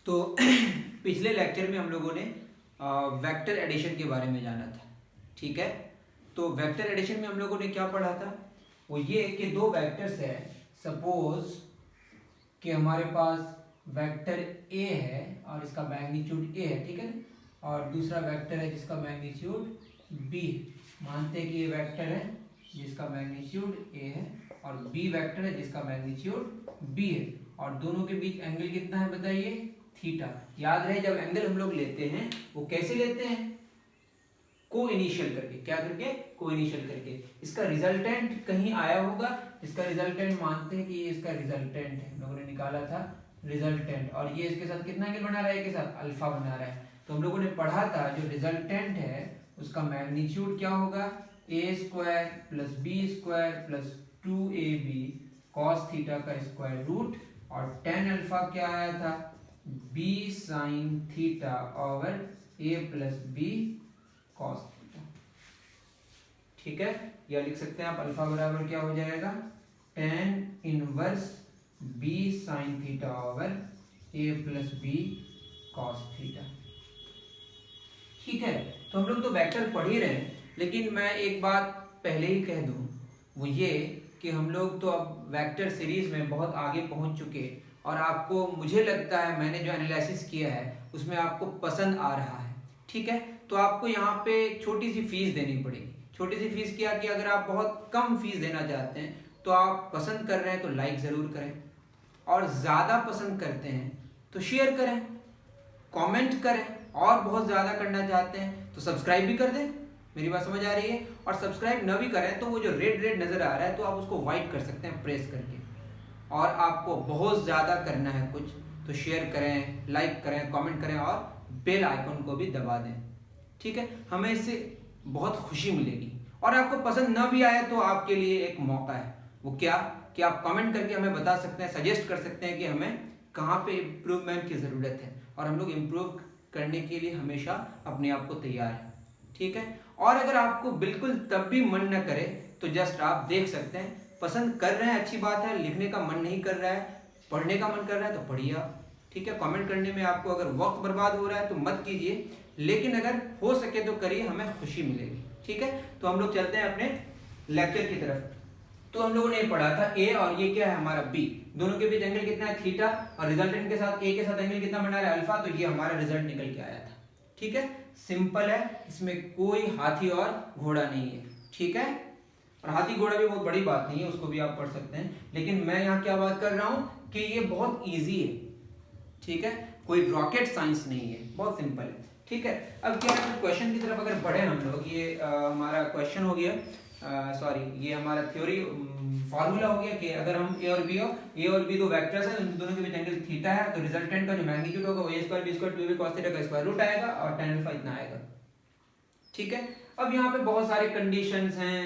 तो पिछले लेक्चर में हम लोगों ने वेक्टर एडिशन के बारे में जाना था, ठीक है। तो वेक्टर एडिशन में हम लोगों ने क्या पढ़ा था, वो ये कि दो वेक्टर्स है। सपोज कि हमारे पास वेक्टर ए है और इसका मैग्नीट्यूड ए है, ठीक है ना, और दूसरा वेक्टर है जिसका मैग्नीट्यूड बी है। मानते हैं कि ये वेक्टर है जिसका मैग्नीट्यूड ए है और बी वेक्टर है जिसका मैग्नीट्यूड बी है, और दोनों के बीच एंगल कितना है बताइए, थीटा। याद रहे जब एंगल हम लोग लेते हैं वो कैसे लेते हैं, को इनिशियल करके। क्या करके? को इनिशियल करके। इसका रिजल्टेंट कहीं आया होगा, इसका रिजल्टेंट मानते हैं कि ये इसका रिजल्टेंट है, लोगों ने निकाला था रिजल्टेंट, और ये इसके साथ कितना एंगल बना रहा है, के साथ अल्फा बना रहा है। तो हम लोगों ने पढ़ा था जो रिजल्टेंट है उसका मैग्नीट्यूड क्या होगा, A square plus B square plus 2ab cos theta का स्क्वायर रूट, और tan अल्फा क्या आया था, b sine theta over a plus B cos theta, ठीक है। या लिख सकते हैं आप अल्फा बराबर क्या हो जाएगा, tan inverse b sine theta over a plus B cos theta, ठीक है। तो हम लोग तो वेक्टर पढ़ ही रहे हैं, लेकिन मैं एक बात पहले ही कह दूं, वो ये कि हम लोग तो अब वेक्टर सीरीज में बहुत आगे पहुंच चुके, और आपको, मुझे लगता है मैंने जो एनालिसिस किया है उसमें आपको पसंद आ रहा है, ठीक है। तो आपको यहाँ पे छोटी सी फीस देनी पड़ेगी। छोटी सी फीस क्या कि अगर आप बहुत कम फीस देना चाहते हैं तो आप पसंद कर रहे हैं तो लाइक ज़रूर करें, और ज़्यादा पसंद करते हैं तो शेयर करें, कमेंट करें, और बहुत ज़्यादा करना चाहते हैं तो सब्सक्राइब भी कर दें। मेरी बात समझ आ रही है? और सब्सक्राइब न भी करें तो वो जो रेड रेड नज़र आ रहा है तो आप उसको वाइट कर सकते हैं प्रेस करके। और आपको बहुत ज़्यादा करना है कुछ तो शेयर करें, लाइक करें, कमेंट करें, और बेल आइकन को भी दबा दें, ठीक है। हमें इससे बहुत खुशी मिलेगी। और आपको पसंद न भी आए तो आपके लिए एक मौका है, वो क्या कि आप कमेंट करके हमें बता सकते हैं, सजेस्ट कर सकते हैं कि हमें कहाँ पे इम्प्रूवमेंट की ज़रूरत है, और हम लोग इम्प्रूव करने के लिए हमेशा अपने आप को तैयार हैं, ठीक है। और अगर आपको बिल्कुल तब भी मन न करे तो जस्ट आप देख सकते हैं, पसंद कर रहे हैं अच्छी बात है, लिखने का मन नहीं कर रहा है, पढ़ने का मन कर रहा है तो पढ़िए आप, ठीक है। कमेंट करने में आपको अगर वक्त बर्बाद हो रहा है तो मत कीजिए, लेकिन अगर हो सके तो करिए, हमें खुशी मिलेगी, ठीक है। तो हम लोग चलते हैं अपने लेक्चर की तरफ। तो हम लोगों ने पढ़ा था ए और ये क्या है हमारा बी, दोनों के बीच एंगल कितना है, थीटा, और रिजल्टेंट के साथ ए के साथ एंगल कितना बना रहा है, अल्फा। तो ये हमारा रिजल्ट निकल के आया था, ठीक है। सिंपल है, इसमें कोई हाथी और घोड़ा नहीं है, ठीक है। और हाथी घोड़ा भी बहुत बड़ी बात नहीं है, उसको भी आप पढ़ सकते हैं, लेकिन मैं यहाँ क्या बात कर रहा हूँ कि ये बहुत ईजी है, ठीक है। कोई रॉकेट साइंस नहीं है, बहुत सिंपल है, ठीक है। अब क्या है, क्वेश्चन की तरफ अगर बढ़े हम लोग, ये हमारा क्वेश्चन हो गया, ये हमारा थ्योरी फार्मूला हो गया कि अगर हम ए और बी दो वेक्टर्स हैं, उन दोनों के बीच एंगल थीटा है, तो रिजल्टेंट का जो मैग्नीट्यूड होगा वो a square b square 2ab cos theta का स्क्वायर रूट आएगा, और tan अल्फा इतना आएगा, ठीक है। अब यहाँ पे बहुत सारे कंडीशंस हैं,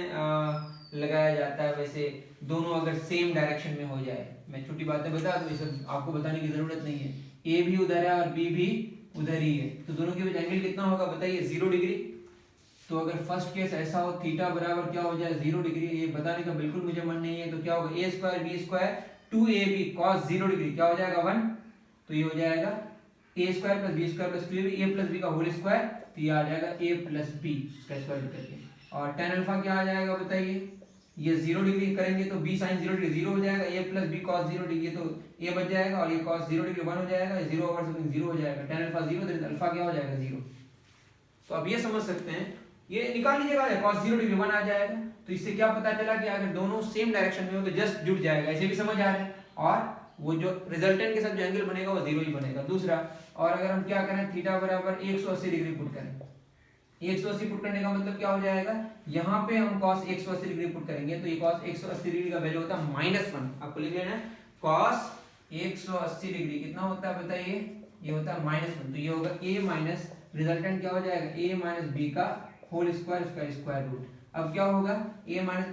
लगाया जाता है। वैसे दोनों अगर सेम डायरेक्शन में हो जाए, मैं छोटी बातें बता दूं, ये सब आपको बताने की जरूरत नहीं है, ए भी उधर है और बी भी उधर ही है, तो दोनों के बीच एंगल कितना होगा बताइए, 0 डिग्री। तो अगर फर्स्ट केस ऐसा हो, थीटा बराबर क्या हो जाए, 0 डिग्री, ये बताने का बिल्कुल मुझे मन नहीं है, तो क्या होगा, a square b square 2ab cos 0 degree क्या हो जाएगा 1, तो ये हो जाएगा a square plus b square plus 2ab, a plus b का होल स्क्वायर, तो ये आ जाएगा a प्लस b इसका स्क्वायर करके, और tan अल्फा क्या आ जाएगा बताइए, ये 0 डिग्री करेंगे तो b sin 0 डिग्री 0 हो जाएगा, a plus b cos 0 degree, तो a बच जाएगा, और ये cos 0 डिग्री 1 हो जाएगा, 0 ओवर समथिंग 0 हो जाएगा, tan अल्फा 0, तो अल्फा क्या हो जाएगा 0। तो अब ये समझ सकते हैं, ये निकाल लीजिएगा, cos 0 डिग्री 1 आ जाएगा। तो इससे क्या पता चला कि अगर दोनों सेम डायरेक्शन में हो तो जस्ट जुड़ जाएगा, ऐसे भी समझ आ रहा है, और वो जो रिजल्टेंट के साथ जो एंगल बनेगा वो 0 ही बनेगा। दूसरा, और अगर हम क्या करें, थीटा बराबर 180 डिग्री पुट करें, 180 पुट करने का मतलब क्या हो जाएगा, यहाँ पे हम cos 180 डिग्री पुट करेंगे, तो ये cos 180 डिग्री का वैल्यू होता है -1, आपको लिख लेना है, cos 180 डिग्री कितना होता है बताइए, ये होता है -1, तो ये होगा a माइनस रिजल्टेंट क्या हो जाएगा, a माइनस बी का होल स्क्वायर, उसका स्क्वायर रूट। अब क्या होगा, a माइनस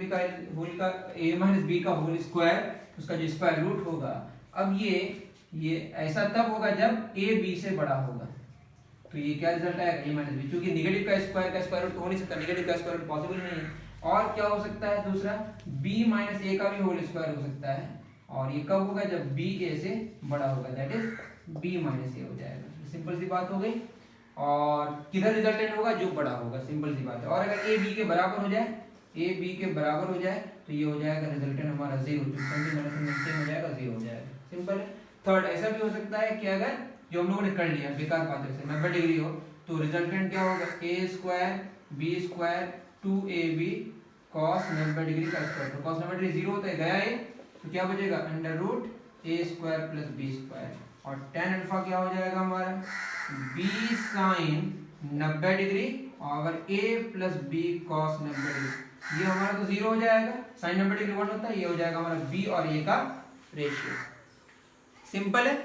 बी का होल स्क्वायर, उसका जो स्क्वायर रूट होगा। अब ये ऐसा तब होगा जब a b से बड़ा होगा, तो ये क्या रिजल्ट आएगा, a माइनस बी, क्योंकि निगेटिव का स्क्वायर रूट तो हो नहीं सकता, निगेटिव का स्क्वायर रूट पॉसिबल नहीं है। और क्या हो सकता है दूसरा, b माइनस a का भी होल स्क्वायर हो सकता है, और ये कब होगा, जब b a से बड़ा होगा, दैट इज b माइनस ए हो जाएगा। सिंपल सी बात हो गई। और किधर रिजल्टेंट होगा? जो बड़ा होगा, सिंपल सी बात है। और अगर ए बी के बराबर हो जाए, ए बी के बराबर हो जाए तो ये हो जाएगा रिजल्टेंट हमारा 0, तो 20 माइनस हो जाएगा 0 हो जाएगा। सिंपल है। थर्ड, ऐसा भी हो सकता है कि अगर जो हम लोगों ने कर लिया बेकार पाते से 90 डिग्री हो तो रिजल्टेंट क्या होगा? A square B square 2ab cos 90 degree का स्क्वायर। तो cos 90 डिग्री 0 होता है, गया ये, तो क्या बचेगा? Under root A square plus B square. और tan अल्फा क्या हो जाएगा हमारा? b sin 90 डिग्री और a plus b cos 90 degree. ये हमारा तो 0 हो जाएगा, sin 90 डिग्री 1 होता है, ये हो जाएगा हमारा b और a का रेशियो। सिंपल है।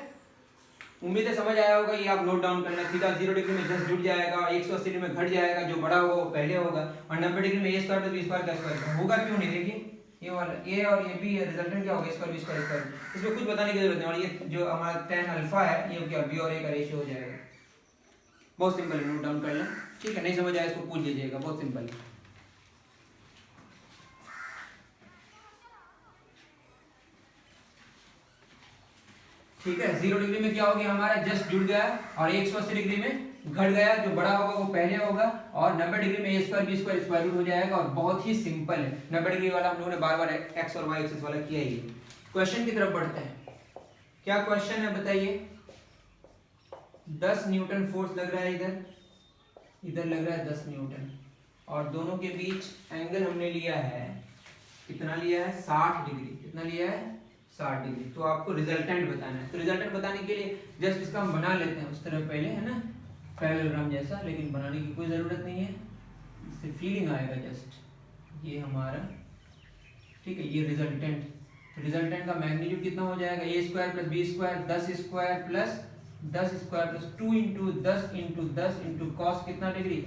उम्मीद है समझ आया होगा। ये आप नोट डाउन करना। थीटा 0 डिग्री में जस्ट जुड़ जाएगा, 180 डिग्री में घट जाएगा, जो बड़ा होगा वो पहले होगा, और 90 डिग्री में a square plus b square का स्क्वायर होगा। क्यों नहीं? देखिए ये वाला a और ये b रिजल्टेंट क्या होगा? Square b square square. इसमें कुछ बताने की जरूरत नहीं। और ये जो हमारा tan अल्फा है ये क्या b और a का रेशियो हो जाएगा। बहुत सिंपल है, नोट डाउन कर लें। ठीक है, नहीं समझ आया इसको पूछ लीजिएगा, बहुत सिंपल है। ठीक है, 0 डिग्री में क्या हो गया हमारा? जस्ट जुड़ गया, और 180 डिग्री में घट गया, जो बड़ा होगा वो पहले होगा, और 90 डिग्री में a square b square square root हो जाएगा। और बहुत ही सिंपल है। 90 डिग्री वाला हम लोगों ने बार बार x और y एक्सिस वाला किया ही है। क्वेश्चन की तरफ बढ़ते हैं। क्या क्वेश्चन है बताइए? 10 न्यूटन फोर्स लग रहा है इधर, इधर लग रहा है 10 न्यूटन, और दोनों के बीच एंगल हमने लिया है, कितना लिया है? 60 डिग्री। कितना लिया है? 60 डिग्री। तो आपको रिजल्टेंट बताना है। तो रिजल्टेंट बताने के लिए जस्ट इसका हम बना लेते हैं उस तरह पहले, है ना, पैरेललोग्राम जैसा, लेकिन बनाने की कोई ज़रूरत नहीं है, इससे फीलिंग आएगा जस्ट। ये हमारा, ठीक है, ये रिजल्टेंट। रिजल्टेंट का मैग्नीट्यूड कितना हो जाएगा? A square plus B square 10 square plus 10 square plus 2 into 10 into 10 into cos कितना डिग्री?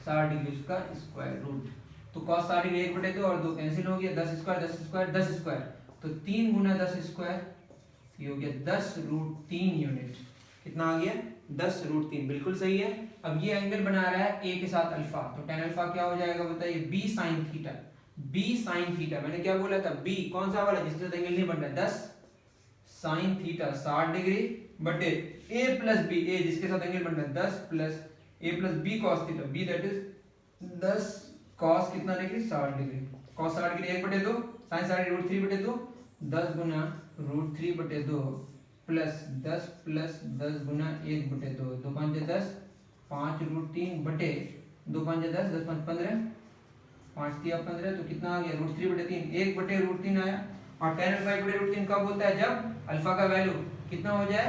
60 डिग्री, उसका स्क्वायर रूट। तो कॉस 60 डिग्री 1/2 और 2 कैंसिल हो गया, 10 स्क्वायर 10 स्क्वायर 10 स्क्वायर, तो 3 गुना 10 स्क्वायर, ये हो गया 10 रूट 3 यूनिट। कितना आ गया? 10 रूट 3। बिल्कुल सही है। अब ये एंगल बना रहा है a के साथ अल्फा, तो tan अल्फा क्या हो जाएगा बताइए? b sin theta. b sin theta, मैंने क्या बोला था? b कौन सा वाला जिसके साथ एंगल नहीं बन रहा? 10 sin थीटा 60 डिग्री बटे a प्लस b, a जिसके साथ एंगल बन रहा है 10 plus a plus b cos theta, b that is 10 cos कितना degree? 60 degree. cos 60 degree 1/2, sin 60 root 3/2, 10 गुना रूट 3/2 प्लस 10 गुना 1/2, 2 5 10, 5 रूट 3 बटे 2 5 10, 10 5 15, 5 3 15, तो कितना आ गया? रूट 3/3, 1/√3 आया। और tan अल्फा 1/√3 कब होता है? जब अल्फा का वैल्यू कितना हो जाए?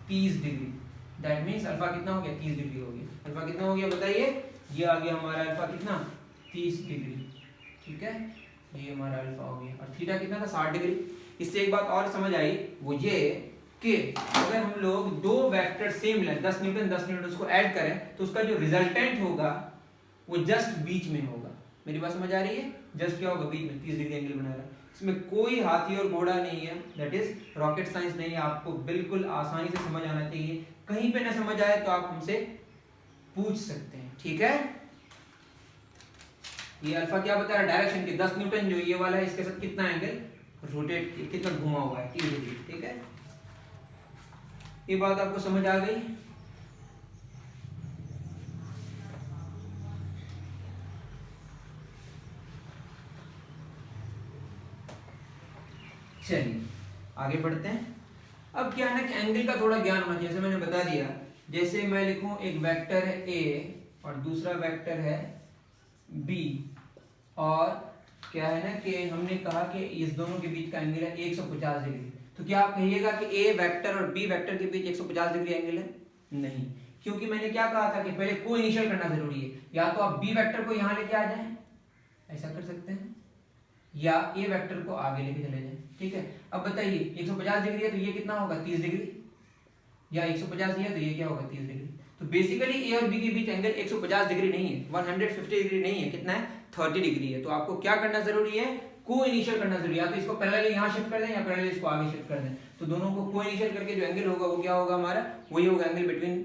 30 डिग्री। दैट मींस अल्फा कितना हो गया? 30 डिग्री हो गया। अल्फा कितना हो गया बताइए? ये आ गया हमारा अल्फा कितना? 30 डिग्री। ठीक है, ये हमारा अल्फा हो गया। और थीटा कितना था? 60 डिग्री। इससे एक बात और समझ आई, वो ये कि अगर हम लोग दो वेक्टर सेम लें, 10 न्यूटन उसको ऐड करें, तो उसका जो रिजल्टेंट होगा वो जस्ट बीच में होगा। मेरी बात समझ आ रही है? जस्ट क्या होगा? बीच में 30 डिग्री एंगल बना रहा है। इसमें कोई हाथी और घोड़ा नहीं है, दैट इज रॉकेट साइंस नहीं है। आपको बिल्कुल आसानी से समझ आना चाहिए। कहीं पे ना समझ आए तो आप हमसे पूछ सकते हैं। ठीक है, ये अल्फा क्या बता रहा है? डायरेक्शन की 10 न्यूटन जो ये वाला है, इसके साथ कितना एंगल रोटेट, कितना घुमा हुआ है? 30 डिग्री। ठीक है, ये बात आपको समझ आ गई? चलिए आगे बढ़ते हैं। अब क्या है ना कि एंगल का थोड़ा ज्ञान होना चाहिए। जैसे मैंने बता दिया, जैसे मैं लिखूं एक वेक्टर है a और दूसरा वेक्टर है b, और क्या है ना कि हमने कहा कि इस दोनों के बीच का एंगल है 150 डिग्री। तो क्या आप कहिएगा कि a वेक्टर और b वेक्टर के बीच 150 डिग्री एंगल है? नहीं, क्योंकि मैंने क्या कहा था कि पहले को इनिशियल करना जरूरी है। या तो आप b वेक्टर को यहां लेके आ जाएं, ऐसा कर सकते हैं, या a वेक्टर को आगे लेके चले जाएं। ठीक है, अब बताइए 150 डिग्री है तो ये कितना होगा? 30 डिग्री, या 150 है तो ये क्या होगा? 30 डिग्री। तो बेसिकली a और b के बीच एंगल 150 डिग्री नहीं है, 150 डिग्री नहीं है, कितना है? 30 डिग्री है। तो आपको क्या करना जरूरी है? को इनिशियल करना जरूरी है। या तो इसको पैरेलल यहां शिफ्ट कर दें या पैरेलल इसको आगे शिफ्ट कर दें। तो दोनों को को इनिशियल करके जो एंगल होगा वो क्या होगा हमारा? वही होगा एंगल बिटवीन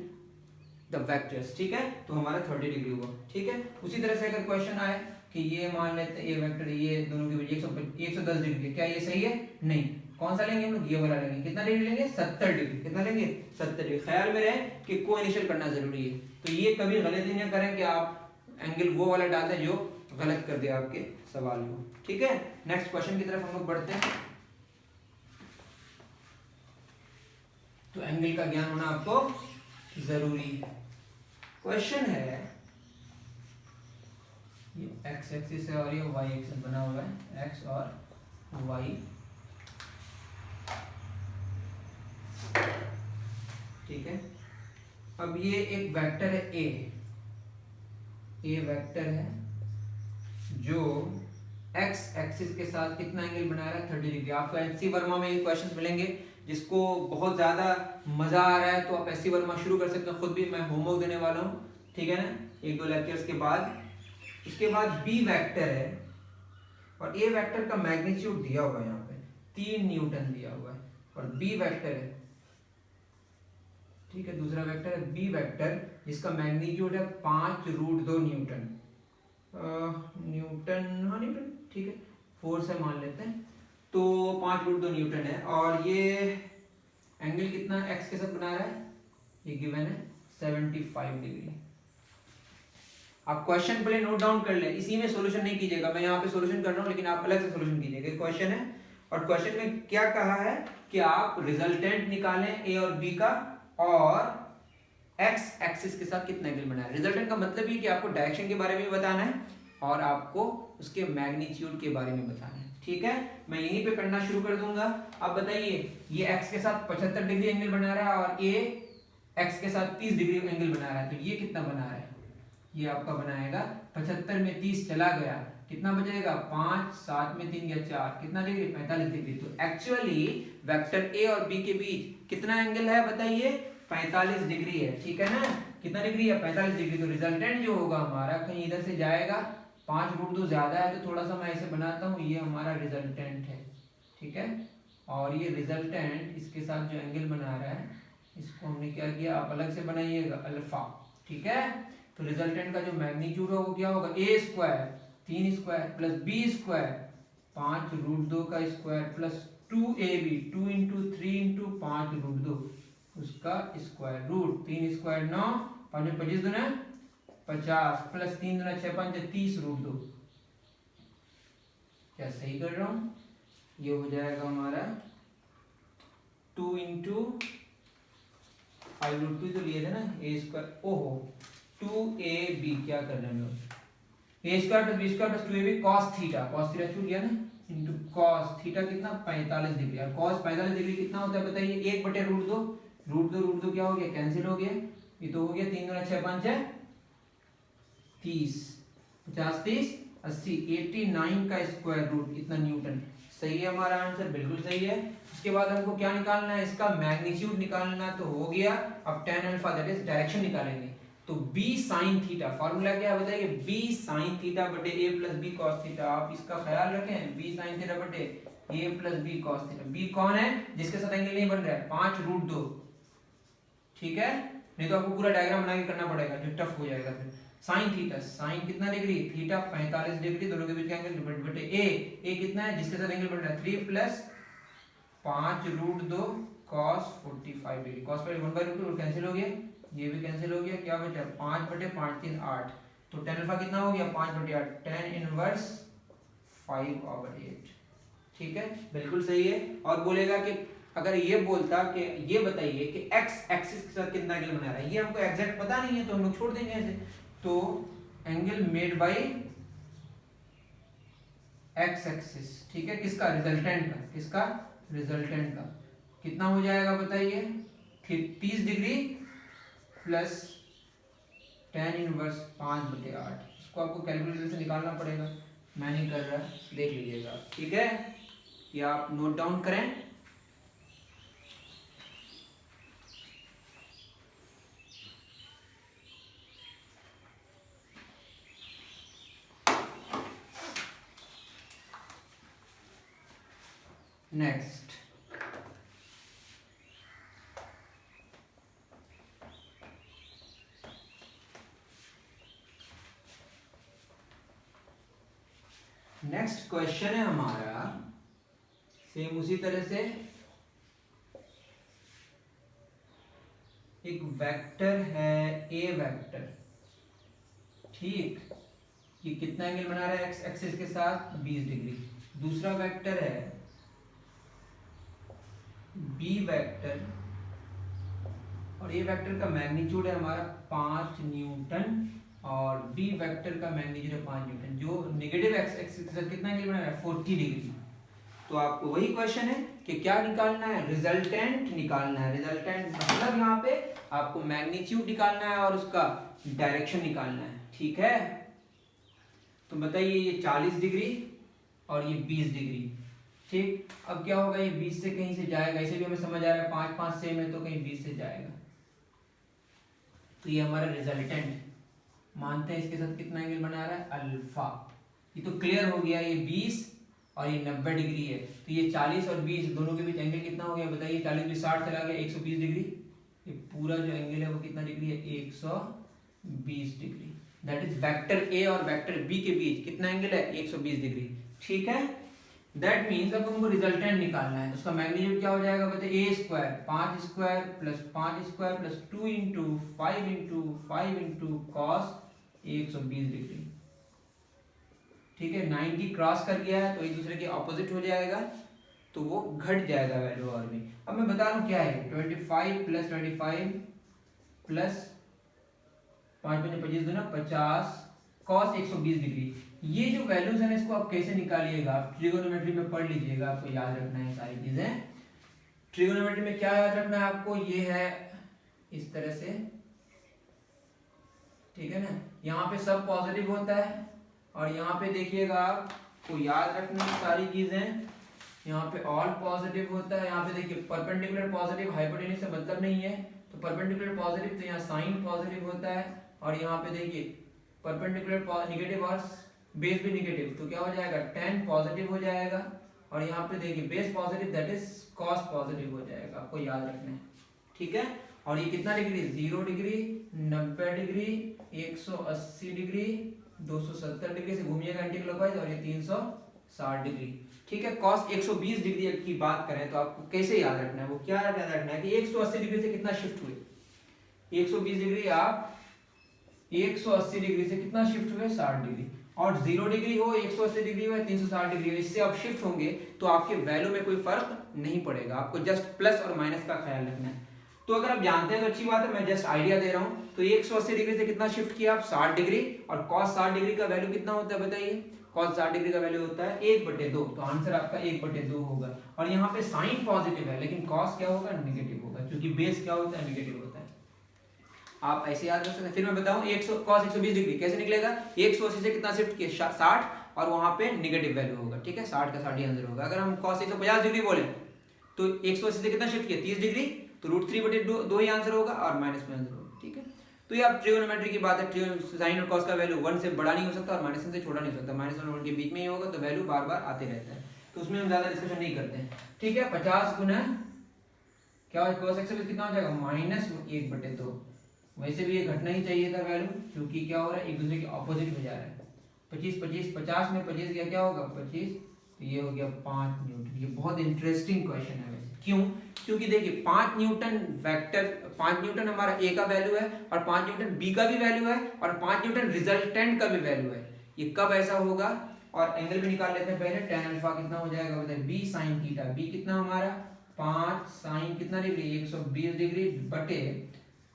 द वेक्टर्स। ठीक है, तो हमारा 30 डिग्री हुआ। ठीक है, उसी तरह से अगर क्वेश्चन आए कि ये मान लेते हैं ये वेक्टर ये दोनों के बीच 110 डिग्री है, क्या ये सही है? नहीं। कौन सा लेंगे हम लोग? ये वाला लेंगे। कितना डिग्री लेंगे? 70 डिग्री। कितना लेंगे? 70 डिग्री। ख्याल में रहे कि को इनिशियल करना जरूरी है, तो ये कभी गलती नहीं करें कि आप एंगल वो वाला डाल दें जो गलत कर दे आपके सवाल को। ठीक है, नेक्स्ट क्वेश्चन की तरफ हम लोग बढ़ते हैं। तो एंगल का ज्ञान होना आपको जरूरी है। क्वेश्चन है, ये एक्स एक्सिस है और ये वाई एक्सिस बना हुआ है, एक्स और वाई। ठीक है, अब ये एक वेक्टर है ए वेक्टर है जो एक्स एक्सिस के साथ कितना एंगल बना रहा है? 30 डिग्री। आपको एससी वर्मा में ये क्वेश्चंस मिलेंगे, जिसको बहुत ज्यादा मजा आ रहा है तो आप एससी वर्मा शुरू कर सकते हैं। खुद भी मैं होमवर्क देने वाला हूँ, ठीक है ना, 1-2 लेक्चर्स के बाद। उसके बाद बी वेक्टर है और ए वेक्टर का मैग्नीट्यूड दिया हुआ है यहाँ पे 3 न्यूटन दिया हुआ है, और बी वेक्टर है, ठीक है, दूसरा वेक्टर है बी वेक्टर जिसका मैग्नीट्यूड है 5√2 न्यूटन। न्यूटन, ठीक है, फोर्स है मान लेते हैं, तो 5√2 न्यूटन है। और ये एंगल कितना एक्स के साथ बना रहा है? ये गिवन है 75 डिग्री। आप क्वेश्चन पहले नोट डाउन कर लें, इसी में सॉल्यूशन नहीं कीजिएगा, मैं यहाँ पे सॉल्यूशन कर रहा हूँ लेकिन आप अलग से सॉल्यूशन कीजिएगा। क्वेश्चन है और क्वेश्चन में क्या कहा है कि आप रिजल्टेंट निकालें ए और बी का, और एक्स एक्सिस के साथ कितना एंगल बना है। रिजल्टेंट का मतलब ये कि आपको डायरेक्शन के बारे में बताना है और आपको उसके मैग्नीट्यूड के बारे में बताना है। ठीक है, मैं यहीं पे करना शुरू कर दूंगा। अब बताइए, ये एक्स के साथ 75 डिग्री एंगल बना रहा है और ए एक्स के साथ 30 डिग्री एंगल बना रहा है, तो ये कितना बना रहा है? ये आपका बनाएगा 75 में 30 चला गया, कितना बचेगा? 5, 7 में 3 गया 4, कितना डिग्री? 45 डिग्री। तो एक्चुअली वेक्टर ए और बी के बीच कितना एंगल है बताइए? 45 डिग्री है। ठीक है ना, कितना डिग्री है? 45 डिग्री। तो रिजल्टेंट जो होगा हमारा कहीं इधर से जाएगा, 5√2 ज्यादा है तो थोड़ा सा मैं ऐसे बनाता हूँ, ये हमारा रिजल्टेंट है। ठीक है, और ये रिजल्टेंट इसके साथ जो एंगल बना रहा है इसको हमने क्या किया, आप अलग से बनाइएगा, अल्फा। ठीक है, तो रिजल्टेंट का जो मैग्नीट्यूड होगा वो क्या होगा? A square 3 square plus B square 5√2 का स्क्वायर प्लस 2ab 2 × 3 × 5√2 उसका स्क्वायर रूट। 3 स्क्वायर 9, 5 25 दूना 50 प्लस 3 दूना 6 5 30√2। क्या सही कर रहा हूं? ये हो जाएगा हमारा 2 × 5√2 तो लिए थे ना, ए स्क्वायर, ओहो 2ab, क्या कर रहे हैं लोग, A square plus B square plus 2ab cos theta, cos theta छूट गया ना, इंटू cos थीटा कितना? 45 डिग्री। और cos 45 डिग्री कितना होता है बताइए? 1/√2, √2 क्या हो गया? कैंसिल हो गया, ये तो हो गया 3 × 6 5 30, 50 30 80, 89 का स्क्वायर रूट, इतना न्यूटन। सही है हमारा आंसर, बिल्कुल सही है। उसके बाद हमको क्या निकालना है? इसका मैग्नीट्यूड निकालना, तो हो गया। अब tan alpha that is direction निकालेंगे, तो b sin थीटा, फार्मूला क्या है बताइए? b sin थीटा बटे a plus b cos theta. आप इसका ख्याल रखें, b sin थीटा बटे a plus b cos theta. b कौन है जिसके साथ एंगल नहीं बन रहा है? 5√2। ठीक है, नहीं तो आपको पूरा डायग्राम बना के करना पड़ेगा जो टफ हो जाएगा फिर। साइन थीटा, साइन कितना डिग्री? थीटा 45 डिग्री, दोनों के बीच का एंगल बटे ए कितना है जिसके साथ एंगल बन रहा है? 3 plus 5√2 cos 45 degree. cos 1/√2 cancel हो गया, ये भी कैंसिल हो गया, क्या बचा? 5/5 3 8, तो tan अल्फा कितना हो गया? 5/8, tan इनवर्स 5/8। ठीक है, बिल्कुल सही है। और बोलेगा कि अगर ये बोलता कि ये बताइए कि x एक्सिस के साथ कितना एंगल बना रहा है, ये हमको एग्जैक्ट पता नहीं है तो हम लोग छोड़ देंगे ऐसे। तो angle made by x axis, ठीक है, किसका? रिजल्टेंट का। किसका? रिजल्टेंट का। कितना हो जाएगा बताइए? 30 डिग्री प्लस tan इनवर्स 5/8। इसको आपको कैलकुलेटर से निकालना पड़ेगा, मैं नहीं कर रहा, देख लीजिएगा। ठीक है, ये आप नोट डाउन करें। नेक्स्ट, क्वेश्चन है हमारा सेम उसी तरह से, एक वेक्टर है ए वेक्टर, ठीक, ये कितना एंगल बना रहा है एक्स एक्सिस के साथ 20 डिग्री। दूसरा वेक्टर है बी वेक्टर, और ये वेक्टर का मैग्नीट्यूड है हमारा 5 न्यूटन, और बी वेक्टर का मैग्नीट्यूड है 5 न्यूटन, जो नेगेटिव एक्स एक्सिस के साथ कितना एंगल बना रहा है 40 डिग्री। तो आपको वही क्वेश्चन है कि क्या निकालना है, रिजल्टेंट निकालना है। रिजल्टेंट मतलब यहाँ पे आपको मैग्नीट्यूड निकालना है और उसका डायरेक्शन निकालना है, ठीक है। तो बताइए ये 40 डिग्री और ये 20 डिग्री, ठीक। अब क्या होगा, ये 20 से कहीं से जाएगा, इसे भी हमें समझ आ रहा है 5 5 सेम है तो कहीं 20 से जाएगा, तो ये हमारा रिजल्टेंट मानते हैं इसके साथ कितना एंगल बना रहा है अल्फा। ये तो क्लियर हो गया, ये 20 और ये 90 डिग्री है, तो ये 40 और 20 दोनों के बीच एंगल कितना हो गया बताइए, 40 में 60 चला गया 120 डिग्री, ये पूरा जो एंगल है वो कितना डिग्री है 120 degree. That is vector A और वेक्टर बी के बीच कितना एंगल है 120 डिग्री, ठीक है। दैट मीन्स अब हमको रिजल्टेंट निकालना है, उसका मैग्नीट्यूड क्या हो जाएगा बताइए, A square 5 square plus 5 square plus 2 into 5 into cos 120 degree, ठीक है। 90 क्रॉस कर गया है तो एक दूसरे के ऑपोजिट हो जाएगा, तो वो घट जाएगा वैल्यू और भी। अब मैं बता रहा हूँ क्या है, 25 प्लस 25 प्लस 5 5 25 दूना 50 कॉस 120 डिग्री। ये जो वैल्यूज है ना इसको आप कैसे निकालिएगा, आप ट्रिगोनोमेट्री में पढ़ लीजिएगा, आपको याद रखना है सारी चीजें। ट्रिगोनोमेट्री में क्या याद रखना है आपको, ये है इस तरह से, ठीक है ना। यहाँ पे सब पॉजिटिव होता है और यहाँ पे देखिएगा आपको याद रखना सारी चीजें, यहाँ पे ऑल पॉजिटिव होता है। यहाँ पे देखिए परपेंडिकुलर पॉजिटिव, हाइपोटेन्यूज से मतलब नहीं है, तो परपेंडिकुलर पॉजिटिव तो यहाँ साइन पॉजिटिव होता है, और यहाँ पे देखिए परपेंडिकुलर निगेटिव और बेस भी निगेटिव, तो क्या हो जाएगा tan पॉजिटिव हो जाएगा, और यहाँ पे देखिए base positive that is cos positive हो जाएगा, आपको याद रखना है, ठीक है। और ये कितना degree, 0 degree 90 degree 180 degree 270 degree से घूमिएगा एंटी क्लॉकवाइज, और ये 360 डिग्री, ठीक है। cos 120 डिग्री की बात करें तो आपको कैसे याद रखना है, वो क्या याद रखना है कि 180 डिग्री से कितना शिफ्ट हुए, 120 डिग्री आप 180 डिग्री से कितना शिफ्ट हुए 60 डिग्री, और 0 डिग्री हो 180 डिग्री हो 360 डिग्री हो, इससे आप शिफ्ट होंगे तो आपके वैल्यू में कोई फर्क नहीं पड़ेगा, आपको जस्ट प्लस और माइनस का ख्याल रखना है। तो अगर आप जानते हैं तो अच्छी बात है, मैं जस्ट आइडिया दे रहा हूं। तो 180 डिग्री से कितना शिफ्ट किया आप 60 डिग्री, और cos 60 डिग्री का वैल्यू कितना होता है बताइए, cos 60 डिग्री का वैल्यू होता है 1/2, तो आंसर आपका 1/2 होगा। और यहाँ पे साइन पॉजिटिव है लेकिन cos क्या होगा नेगेटिव होगा, क्योंकि बेस क्या होता है नेगेटिव होता है। आप ऐसे याद रख सकते हैं। फिर मैं बताऊं cos 120 डिग्री कैसे निकलेगा, 180 से कितना शिफ्ट किया 60, और वहां पे नेगेटिव वैल्यू होगा, ठीक है, 60 का 60 आंसर होगा। अगर हम cos 150 डिग्री बोले तो 180 से कितना शिफ्ट किया 30 डिग्री, तो √3/2 ही आंसर होगा, और माइनस में आंसर होगा, ठीक है। तो ये आप ट्रिगोनोमेट्री की बात है, साइन और cos का वैल्यू 1 से बड़ा नहीं हो सकता और -1 से छोटा नहीं हो सकता, -1 और 1 के बीच में ही होगा, तो वैल्यू बार बार आते रहता है, तो उसमें हम ज्यादा डिस्कशन नहीं करते हैं, ठीक है। 50 गुना क्या हो, cos 120 कितना हो जाएगा -1/2, वैसे भी ये घटना ही चाहिए था वैल्यू, क्योंकि क्या हो रहा है एक दूसरे के ऑपोजिट में जा रहा है। 25 25 50 में 25 गया क्या होगा 25, तो ये हो गया 5 न्यूटन। ये बहुत इंटरेस्टिंग क्वेश्चन है वैसे, क्यों, क्योंकि देखिए 5 न्यूटन वेक्टर, 5 न्यूटन हमारा ए का वैल्यू है, और 5 न्यूटन बी का भी वैल्यू है, और 5 न्यूटन रिजल्टेंट का भी वैल्यू है। ये कब ऐसा होगा, और एंगल भी निकाल लेते हैं पहले, tan अल्फा कितना हो जाएगा बताइए, b sin थीटा, b कितना हमारा 5 sin कितना डिग्री 120 डिग्री बटे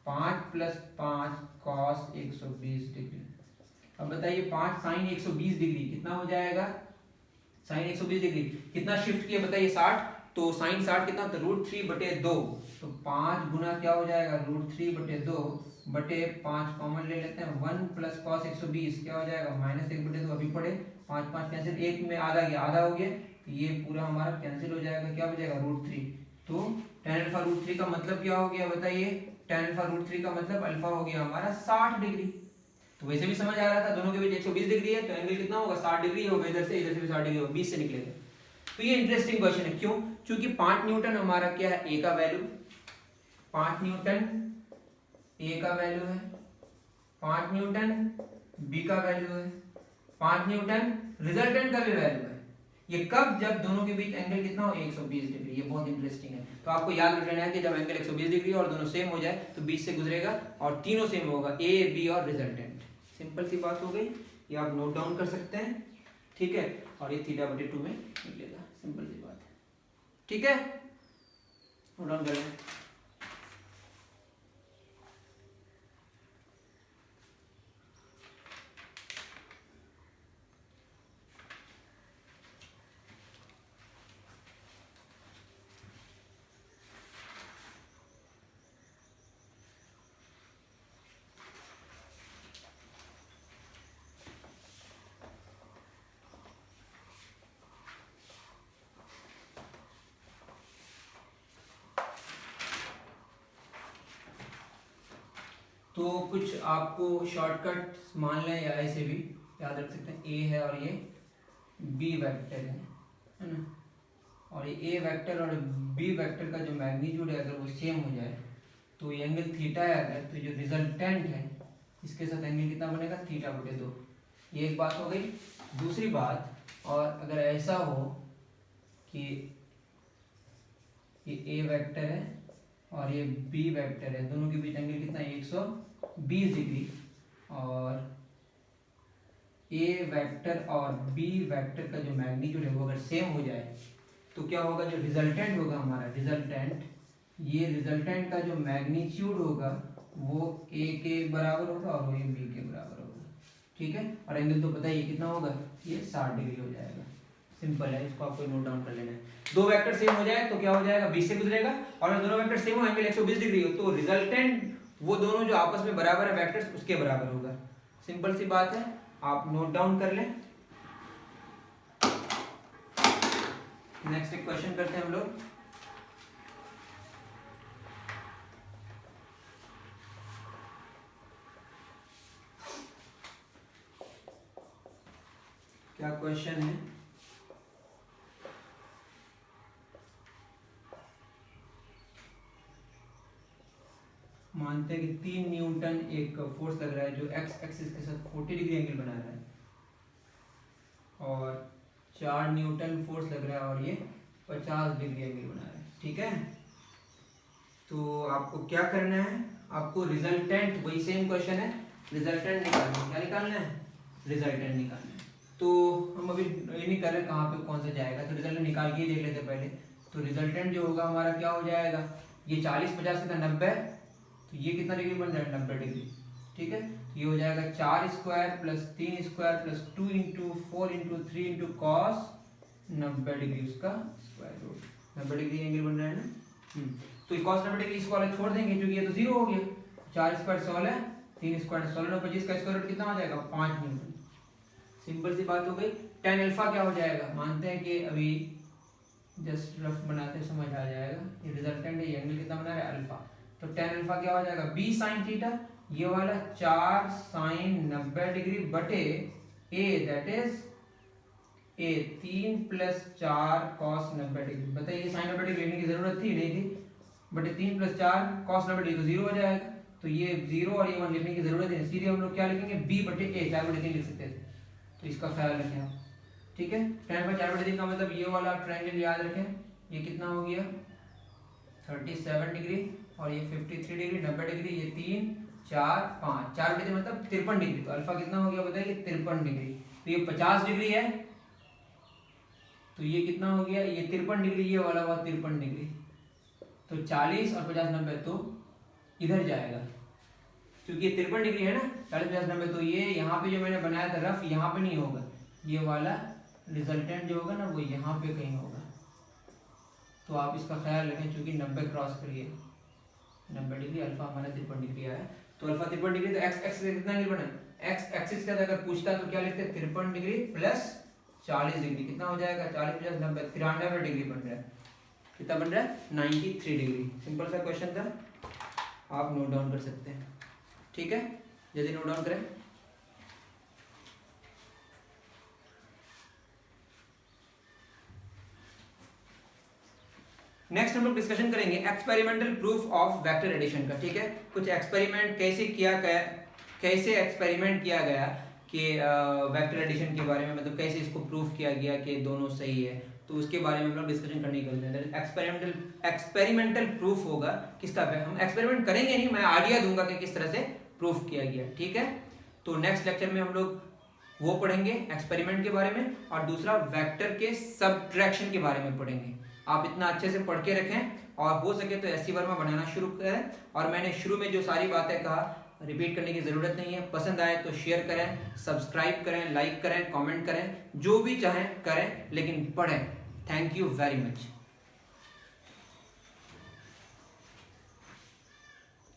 5 प्लस 5 cos 120 डिग्री। अब बताइए 5 sin 120 डिग्री कितना हो जाएगा, sin 120 डिग्री कितना शिफ्ट किया बताइए 60, तो sin 60 कितना होता है √3/2, तो 5 गुना क्या हो जाएगा √3/2 बटे 5 कॉमन ले लेते हैं, 1 प्लस cos 120 क्या हो जाएगा -1/2, अभी पढ़े 5 5 कैंसिल, एक में आधा गया आधा हो गया, तो ये पूरा हमारा कैंसिल हो जाएगा, क्या बचेगा √3। तो tan अल्फा √3 का मतलब क्या हो गया बताइए, tan अल्फा √3 का मतलब अल्फा हो गया हमारा 60 डिग्री। तो वैसे भी समझ आ रहा था दोनों के बीच 120 डिग्री है, तो एंगल कितना होगा 60 डिग्री होगा, इधर से भी 60 डिग्री होगा, 20 से निकलेगा। तो ये इंटरेस्टिंग क्वेश्चन है, क्यों, क्योंकि 5 न्यूटन हमारा क्या है ए का वैल्यू, 5 न्यूटन ए का वैल्यू है, 5 न्यूटन बी का वैल्यू है, 5 न्यूटन रिजल्टेंट का भी वैल्यू है, ये कब, जब दोनों के बीच एंगल कितना हो 120 डिग्री। ये बहुत इंटरेस्टिंग है, तो आपको याद रख लेना है कि जब एंगल 120 डिग्री और दोनों सेम हो जाए तो बीच से गुजरेगा और तीनों सेम होगा, ए बी और रिजल्टेंट। सिंपल सी बात हो गई, ये आप नोट डाउन कर सकते हैं, ठीक है। और ये θ/2 में मिलेगा, सिंपल सी बात है, ठीक है, नोट डाउन कर लें। तो कुछ आपको शॉर्टकट मान लें या ऐसे भी याद रख सकते हैं, ए है और ये बी वेक्टर है ना, और ये ए वेक्टर और बी वेक्टर का जो मैग्नीट्यूड है अगर वो सेम हो जाए तो ये एंगल थीटा है अगर, तो जो रिजल्टेंट है इसके साथ एंगल कितना बनेगा θ/2। ये एक बात हो गई। दूसरी बात, और अगर ऐसा हो कि ये ए वेक्टर है और ये बी वेक्टर है, दोनों के बीच एंगल कितना है 120 डिग्री, और ए वेक्टर और बी वेक्टर का जो मैग्नीट्यूड है वो अगर सेम हो जाए तो क्या होगा, जो रिजल्टेंट होगा हमारा रिजल्टेंट, ये रिजल्टेंट का जो मैग्नीट्यूड होगा वो ए के बराबर होगा और वो बी के बराबर होगा, ठीक है। और एंगल तो पता ही है कितना होगा, ये 60 डिग्री हो जाएगा। सिंपल है, इसको आपको नोट डाउन कर लेना है। दो वेक्टर सेम हो जाए तो क्या हो जाएगा, बीच से गुजरेगा, और अगर दोनों वेक्टर सेम हो एंगल 120 डिग्री हो तो रिजल्टेंट वो दोनों जो आपस में बराबर है वेक्टर्स उसके बराबर होगा। सिंपल सी बात है, आप नोट डाउन कर लें। नेक्स्ट एक क्वेश्चन करते हैं हम लोग। क्या क्वेश्चन है, मानते हैं कि 3 न्यूटन एक फोर्स लग रहा है जो एक्स एक्सिस के साथ 40 डिग्री एंगल बना रहा है, और 4 न्यूटन फोर्स लग रहा है और ये 50 डिग्री एंगल बना रहा है, ठीक है। तो आपको क्या करना है, आपको रिजल्टेंट, वही सेम क्वेश्चन है, रिजल्टेंट निकालना है। क्या निकालना है, रिजल्टेंट निकालना है। तो हम अभी ये नहीं कर रहे कहाँ पे कौन सा जाएगा, तो रिजल्टेंट निकाल के ही देख लेते पहले। तो रिजल्टेंट जो होगा हमारा क्या हो जाएगा, ये 40 50 कितना 90, तो ये कितना डिग्री बन जाएगा 90 डिग्री, ठीक है। तो ये हो जाएगा 4 square plus 3 square plus 2 into 4 into 3 into cos 90 degree, उसका स्क्वायर रूट। 90 डिग्री एंगल बन रहा है ना। तो कॉस 90 डिग्री इसको वाला छोड़ देंगे क्योंकि ये तो जीरो हो गया। 4 स्क्वायर 16, 3 स्क्वायर 16, 25 का स्क्वायर रूट कितना हो जाएगा 5 न्यूटन। सिंपल सी बात हो गई। tan अल्फा क्या हो जाएगा, मानते हैं कि अभी जस्ट रफ बनाते समझ आ जाएगा। ये रिजल्टेंट है, ये एंगल कितना बना रहा है अल्फा, तो tan अल्फा क्या हो जाएगा b sin थीटा, ये वाला 4 sin 90 डिग्री बटे a that is a 3 plus 4 cos 90 degree. बताइए sin 90 डिग्री लेने की जरूरत थी, नहीं थी, बटे 3 प्लस 4 cos 90 डिग्री तो जीरो हो जाएगा, तो ये जीरो और ये 1 लिखने की जरूरत है, सीधे हम लोग क्या लिखेंगे b बटे a, 4/3 लिख सकते थे। तो इसका ख्याल रखें आप, ठीक है। tan पर 4/3 का मतलब ये वाला ट्रायंगल याद रखें, ये कितना हो गया 37 डिग्री और ये 53 डिग्री, 90 डिग्री, ये 3 4 5, 4/3 मतलब 53 डिग्री। तो अल्फा कितना हो गया बताइए 53 डिग्री। तो ये 50 डिग्री है, तो ये कितना हो गया, ये 53 डिग्री, ये वाला हुआ 53 डिग्री। तो 40 और 50 90 तो इधर जाएगा, क्योंकि ये 53 डिग्री है ना, 40 50 90, तो ये यहाँ पे जो मैंने बनाया था रफ, यहाँ पे नहीं होगा, ये वाला रिजल्टेंट जो होगा ना वो यहाँ पे कहीं होगा। तो आप इसका ख्याल रखें, क्योंकि 90 क्रॉस करिए 90 डिग्री, अल्फा हमारा 53 डिग्री आया। तो अल्फा 53 डिग्री, तो एक्स एक्सिस कितना एंगल बना, एक्स एक्सिस का अगर पूछता तो क्या लिखते 53 डिग्री प्लस 40 डिग्री, कितना हो जाएगा 40 प्लस 90 93 डिग्री बन रहा है। कितना बन रहा है 93 डिग्री। सिंपल सा क्वेश्चन था, आप नोट डाउन कर सकते हैं, ठीक है। जल्दी नोट डाउन करें। नेक्स्ट हम लोग डिस्कशन करेंगे experimental proof of vector addition का, ठीक है। कुछ एक्सपेरिमेंट कैसे किया गया, कैसे एक्सपेरिमेंट किया गया कि वेक्टर एडिशन के बारे में, मतलब कैसे इसको प्रूव किया गया कि दोनों सही है, तो उसके बारे में हम लोग डिस्कशन करने के एक्सपेरिमेंटल प्रूफ होगा किसका। हम एक्सपेरिमेंट करेंगे नहीं, मैं आइडिया दूंगा कि किस तरह से प्रूफ किया गया, ठीक है। तो नेक्स्ट लेक्चर में हम लोग वो पढ़ेंगे एक्सपेरिमेंट के बारे में, और दूसरा वेक्टर के सबट्रैक्शन के बारे में पढ़ेंगे। आप इतना अच्छे से पढ़ के रखें, और हो सके तो एससी वर्मा बनाना शुरू करें। और मैंने शुरू में जो सारी बातें कहा रिपीट करने की ज़रूरत नहीं है। पसंद आए तो शेयर करें, सब्सक्राइब करें, लाइक करें, कमेंट करें, जो भी चाहें करें, लेकिन पढ़ें। Thank you very much.